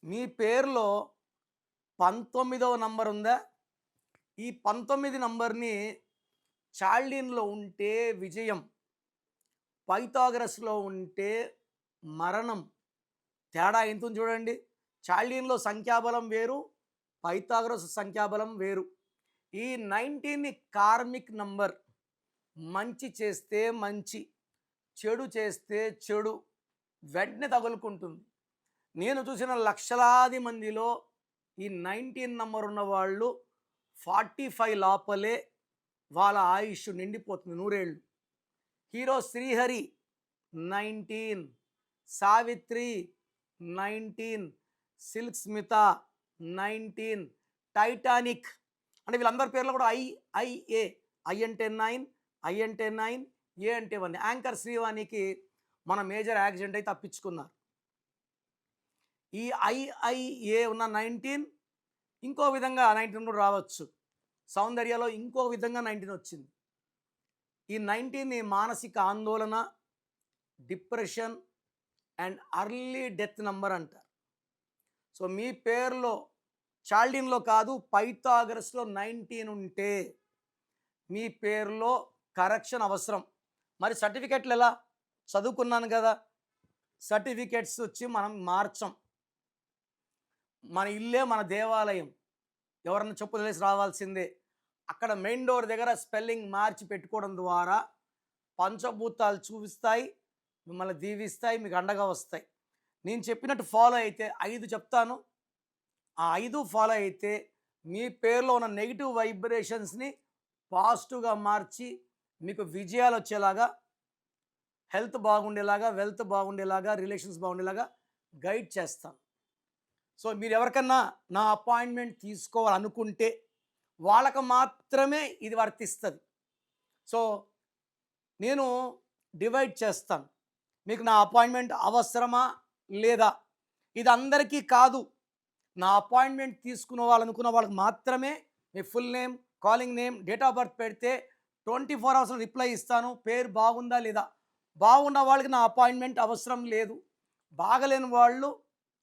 మీ పేరులో 19వ నంబర్ ఉందా? ఈ 19 నంబర్‌ని చాల్డీన్‌లో ఉంటే విజయం, పైథాగరస్‌లో ఉంటే మరణం. తేడా ఎంతుంది చూడండి. చాల్డీన్‌లో సంఖ్యాబలం వేరు, పైథాగరస్ సంఖ్యాబలం వేరు. ఈ 19ని కార్మిక్ నంబర్. మంచి చేస్తే మంచి, చెడు చేస్తే చెడు వెంటనే తగులుకుంటుంది. నేను చూసిన లక్షలాది మందిలో ఈ 19 నంబర్ ఉన్నవాళ్ళు 45 లోపలే వాళ్ళ ఆయుష్ నిండిపోతుంది, నూరేళ్ళు. Hero Srihari 19, Savitri 19, Silk Smitha 19, Titanic. అంటే వీళ్ళందరి పేర్లు కూడా ఐఐఏ. ఐ అంటే 9, ఐ అంటే 9, ఏ అంటే 1. యాంకర్ శ్రీవాణికి మన మేజర్ యాక్సిడెంట్ అయి తప్పించుకున్నారు. ఈ ఐఐఏ ఉన్న 19 ఇంకో విధంగా 19 కూడా రావచ్చు. సౌందర్యలో ఇంకో విధంగా 19 వచ్చింది. ఈ 19ని మానసిక ఆందోళన, depression and early death number అంటారు. సో మీ పేరులో చాల్డీన్‌లో కాదు, పైథాగరస్‌లో 19 ఉంటే మీ పేరులో కరెక్షన్ అవసరం. మరి సర్టిఫికెట్లు ఎలా? చదువుకున్నాను కదా, సర్టిఫికెట్స్ వచ్చి మనం మార్చం. మన ఇల్లే మన దేవాలయం. ఎవరన్నా చెప్పులు వేసి రావాల్సిందే. అక్కడ మెయిన్ డోర్ దగ్గర స్పెల్లింగ్ మార్చి పెట్టుకోవడం ద్వారా పంచభూతాలు చూపిస్తాయి, మిమ్మల్ని దీవిస్తాయి, మీకు అండగా వస్తాయి. నేను చెప్పినట్టు ఫాలో అయితే 5 చెప్తాను. ఆ 5 ఫాలో అయితే మీ పేరులో ఉన్న నెగిటివ్ వైబ్రేషన్స్ని పాజిటివ్గా మార్చి మీకు విజయాలు వచ్చేలాగా, హెల్త్ బాగుండేలాగా, వెల్త్ బాగుండేలాగా, రిలేషన్స్ బాగుండేలాగా గైడ్ చేస్తాను. సో మీరు ఎవరికన్నా నా అపాయింట్మెంట్ తీసుకోవాలనుకుంటే వాళ్ళకు మాత్రమే ఇది వర్తిస్తుంది. సో నేను డివైడ్ చేస్తాను. మీకు నా అపాయింట్మెంట్ అవసరమా లేదా? ఇది అందరికీ కాదు. నా అపాయింట్మెంట్ తీసుకున్న వాళ్ళకి మాత్రమే మీ full name, calling name, date of birth పెడితే 24 అవర్స్లో రిప్లై ఇస్తాను. పేరు బాగుందా లేదా? బాగున్న వాళ్ళకి నా అపాయింట్మెంట్ అవసరం లేదు. బాగలేని వాళ్ళు